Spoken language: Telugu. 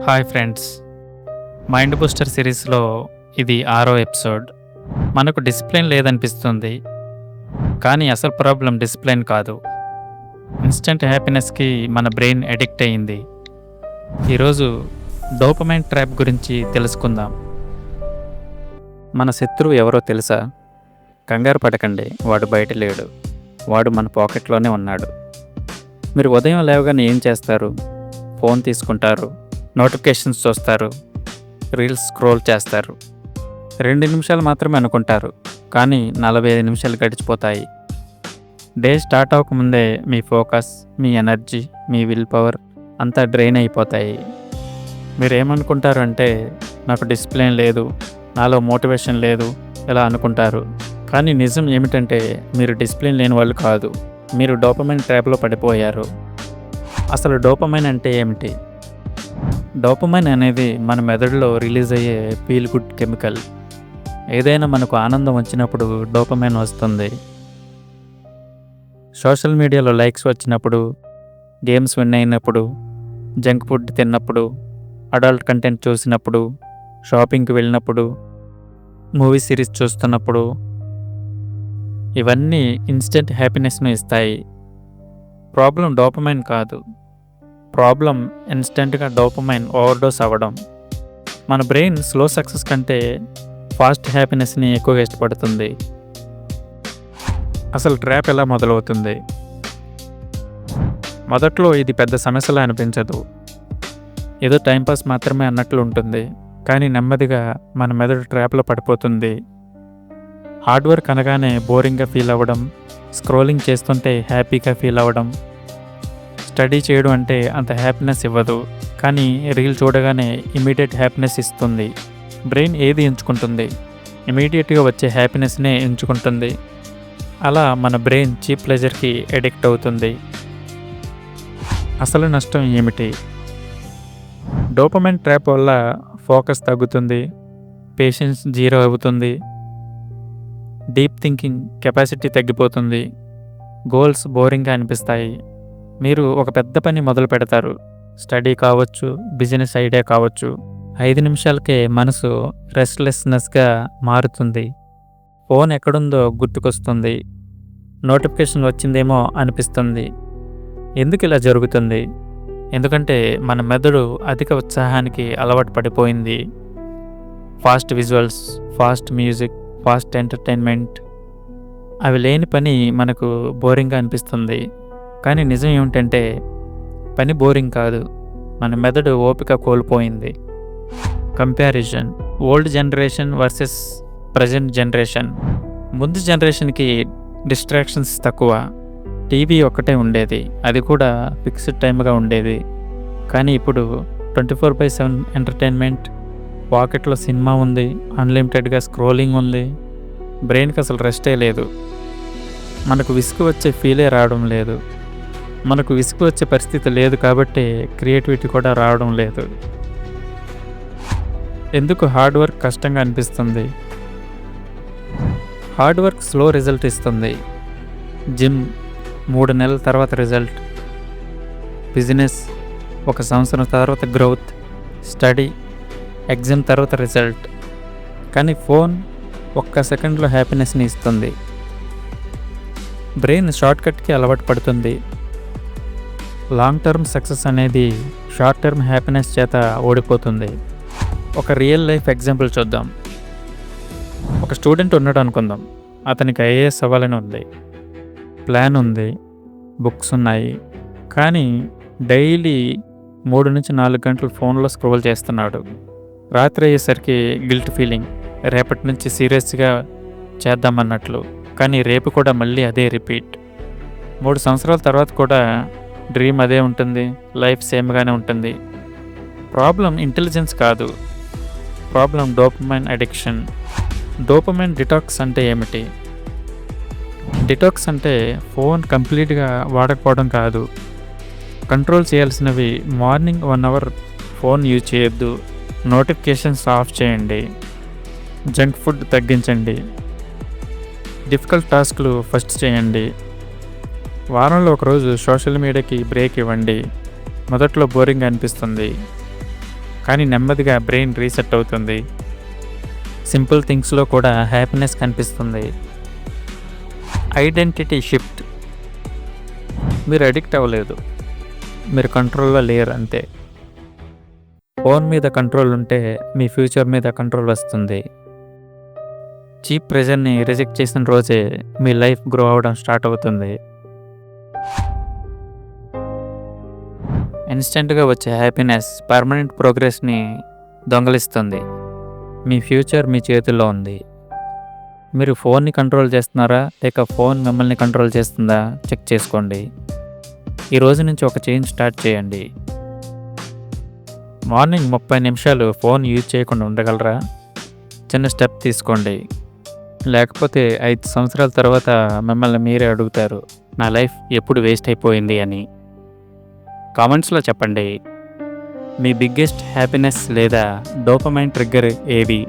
హాయ్ ఫ్రెండ్స్, మైండ్ బూస్టర్ సిరీస్లో ఇది 6వ ఎపిసోడ్. మనకు డిసిప్లిన్ లేదనిపిస్తుంది, కానీ అసలు ప్రాబ్లం డిసిప్లిన్ కాదు. ఇన్స్టెంట్ హ్యాపీనెస్కి మన బ్రెయిన్ అడిక్ట్ అయ్యింది. ఈరోజు డోపమైన్ ట్రాప్ గురించి తెలుసుకుందాం. మన శత్రువు ఎవరో తెలుసా? కంగారు పడకండి, వాడు బయట లేడు, వాడు మన పాకెట్లోనే ఉన్నాడు. మీరు ఉదయం లేవగానే ఏం చేస్తారు? ఫోన్ తీసుకుంటారు, నోటిఫికేషన్స్ చూస్తారు, రీల్స్ స్క్రోల్ చేస్తారు. 2 నిమిషాలు మాత్రమే అనుకుంటారు, కానీ 45 నిమిషాలు గడిచిపోతాయి. డే స్టార్ట్ అవ్వకముందే మీ ఫోకస్, మీ ఎనర్జీ, మీ విల్ పవర్ అంతా డ్రైన్ అయిపోతాయి. మీరేమనుకుంటారు అంటే, నాకు డిసిప్లిన్ లేదు, నాలో మోటివేషన్ లేదు, ఇలా అనుకుంటారు. కానీ నిజం ఏమిటంటే, మీరు డిసిప్లిన్ లేని వాళ్ళు కాదు, మీరు డోపమైన్ ట్రాప్లో పడిపోయారు. అసలు డోపమైన్ అంటే ఏమిటి? డోపమైన్ అనేది మన మెదడులో రిలీజ్ అయ్యే ఫీల్ గుడ్ కెమికల్. ఏదైనా మనకు ఆనందం వచ్చినప్పుడు డోపమైన్ వస్తుంది. సోషల్ మీడియాలో లైక్స్ వచ్చినప్పుడు, గేమ్స్ విన్ అయినప్పుడు, జంక్ ఫుడ్ తిన్నప్పుడు, అడల్ట్ కంటెంట్ చూసినప్పుడు, షాపింగ్కి వెళ్ళినప్పుడు, మూవీ సిరీస్ చూస్తున్నప్పుడు, ఇవన్నీ ఇన్స్టెంట్ హ్యాపీనెస్ను ఇస్తాయి. ప్రాబ్లం డోపమైన్ కాదు, ప్రాబ్లం ఇన్స్టెంట్గా డోపమైన్ ఓవర్డోస్ అవ్వడం. మన బ్రెయిన్ స్లో సక్సెస్ కంటే ఫాస్ట్ హ్యాపీనెస్ని ఎక్కువగా ఇష్టపడుతుంది. అసలు ట్రాప్ ఎలా మొదలవుతుంది? మొదట్లో ఇది పెద్ద సమస్యలా అనిపించదు, ఏదో టైంపాస్ మాత్రమే అన్నట్లు ఉంటుంది. కానీ నెమ్మదిగా మన మెదడు ట్రాప్లో పడిపోతుంది. హార్డ్ వర్క్ అనగానే బోరింగ్గా ఫీల్ అవ్వడం, స్క్రోలింగ్ చేస్తుంటే హ్యాపీగా ఫీల్ అవ్వడం, స్టడీ చేయడం అంటే అంత హ్యాపీనెస్ ఇవ్వదు, కానీ రీల్ చూడగానే ఇమీడియట్ హ్యాపీనెస్ ఇస్తుంది. బ్రెయిన్ ఏది ఎంచుకుంటుంది? ఇమీడియట్గా వచ్చే హ్యాపీనెస్నే ఎంచుకుంటుంది. అలా మన బ్రెయిన్ చీప్ ప్లెజర్కి అడిక్ట్ అవుతుంది. అసలు నష్టం ఏమిటి? డోపమైన్ ట్రాప్ వల్ల ఫోకస్ తగ్గుతుంది, పేషెన్స్ జీరో అవుతుంది, డీప్ థింకింగ్ కెపాసిటీ తగ్గిపోతుంది, గోల్స్ బోరింగ్గా అనిపిస్తాయి. మీరు ఒక పెద్ద పని మొదలు పెడతారు, స్టడీ కావచ్చు, బిజినెస్ ఐడియా కావచ్చు, 5 నిమిషాలకే మనసు రెస్ట్లెస్నెస్గా మారుతుంది. ఫోన్ ఎక్కడుందో గుర్తుకొస్తుంది, నోటిఫికేషన్ వచ్చిందేమో అనిపిస్తుంది. ఎందుకు ఇలా జరుగుతుంది? ఎందుకంటే మన మెదడు అధిక ఉత్సాహానికి అలవాటు పడిపోయింది. Fast visuals, fast music, fast entertainment, అవి లేని పని మనకు బోరింగ్గా అనిపిస్తుంది. కానీ నిజం ఏమిటంటే, పని బోరింగ్ కాదు, మన మెదడు ఓపిక కోల్పోయింది. Comparison, old generation versus present generation. ముందు జనరేషన్కి డిస్ట్రాక్షన్స్ తక్కువ, టీవీ ఒక్కటే ఉండేది, అది కూడా ఫిక్స్డ్ టైమ్గా ఉండేది. కానీ ఇప్పుడు 24/7 ఎంటర్టైన్మెంట్, పాకెట్లో సినిమా ఉంది, అన్లిమిటెడ్గా స్క్రోలింగ్ ఉంది, బ్రెయిన్కి అసలు రెస్టే లేదు. మనకు విసుగు వచ్చే ఫీలే రావడం లేదు. మనకు విసుగు వచ్చే పరిస్థితి లేదు కాబట్టి క్రియేటివిటీ కూడా రావడం లేదు. ఎందుకు హార్డ్ వర్క్ కష్టంగా అనిపిస్తుంది? హార్డ్ వర్క్ స్లో రిజల్ట్ ఇస్తుంది. జిమ్ 3 నెలల తర్వాత రిజల్ట్, బిజినెస్ 1 సంవత్సరం తర్వాత గ్రోత్, స్టడీ ఎగ్జామ్ తర్వాత రిజల్ట్. కానీ ఫోన్ 1 సెకండ్లో హ్యాపీనెస్ని ఇస్తుంది. బ్రెయిన్ షార్ట్కట్కి అలవాటు పడుతుంది. లాంగ్ టర్మ్ సక్సెస్ అనేది షార్ట్ టర్మ్ హ్యాపీనెస్ చేత ఓడిపోతుంది. ఒక రియల్ లైఫ్ ఎగ్జాంపుల్ చూద్దాం. ఒక స్టూడెంట్ ఉన్నాడు అనుకుందాం. అతనికి ఐఏఎస్ అవ్వాలని ఉంది, ప్లాన్ ఉంది, బుక్స్ ఉన్నాయి. కానీ డైలీ 3 నుంచి 4 గంటలు ఫోన్లో స్క్రోల్ చేస్తున్నాడు. రాత్రి అయ్యేసరికి గిల్ట్ ఫీలింగ్, రేపటి నుంచి సీరియస్గా చేద్దామన్నట్లు. కానీ రేపు కూడా మళ్ళీ అదే రిపీట్. 3 సంవత్సరాల తర్వాత కూడా డ్రీమ్ అదే ఉంటుంది, లైఫ్ సేమ్గానే ఉంటుంది. ప్రాబ్లం ఇంటెలిజెన్స్ కాదు, problem dopamine addiction. Dopamine detox అంటే ఏమిటి? డిటాక్స్ అంటే ఫోన్ కంప్లీట్గా వాడకపోవడం కాదు. కంట్రోల్ చేయాల్సినవి: మార్నింగ్ 1 అవర్ ఫోన్ యూజ్ చేయొద్దు, నోటిఫికేషన్స్ ఆఫ్ చేయండి, జంక్ ఫుడ్ తగ్గించండి, డిఫికల్ట్ టాస్క్లు ఫస్ట్ చేయండి, వారంలో ఒకరోజు సోషల్ మీడియాకి బ్రేక్ ఇవ్వండి. మొదట్లో బోరింగ్ అనిపిస్తుంది, కానీ నెమ్మదిగా బ్రెయిన్ రీసెట్ అవుతుంది. సింపుల్ థింగ్స్లో కూడా హ్యాపీనెస్ కనిపిస్తుంది. Identity shift. మీరు అడిక్ట్ అవ్వలేదు, మీరు కంట్రోల్లో లేరు అంతే. ఫోన్ మీద కంట్రోల్ ఉంటే మీ ఫ్యూచర్ మీద కంట్రోల్ వస్తుంది. చీప్ ప్రెజర్ని రిజెక్ట్ చేసిన రోజే మీ లైఫ్ గ్రో అవ్వడం స్టార్ట్ అవుతుంది. ఇన్స్టెంట్గా వచ్చే హ్యాపీనెస్ పర్మనెంట్ ప్రోగ్రెస్ని దొంగలిస్తుంది. మీ ఫ్యూచర్ మీ చేతుల్లో ఉంది. మీరు ఫోన్ని కంట్రోల్ చేస్తున్నారా లేక ఫోన్ మిమ్మల్ని కంట్రోల్ చేస్తుందా చెక్ చేసుకోండి. ఈ రోజు నుంచి ఒక చేంజ్ స్టార్ట్ చేయండి. మార్నింగ్ 30 నిమిషాలు ఫోన్ యూజ్ చేయకుండా ఉండగలరా? చిన్న స్టెప్ తీసుకోండి. లేకపోతే 5 సంవత్సరాల తర్వాత మిమ్మల్ని మీరే అడుగుతారు, నా లైఫ్ ఎప్పుడు వేస్ట్ అయిపోయింది అని. కామెంట్స్లో చెప్పండి, మీ బిగ్గెస్ట్ హ్యాపీనెస్ లేదా డోపమైన్ ట్రిగ్గర్ ఏది?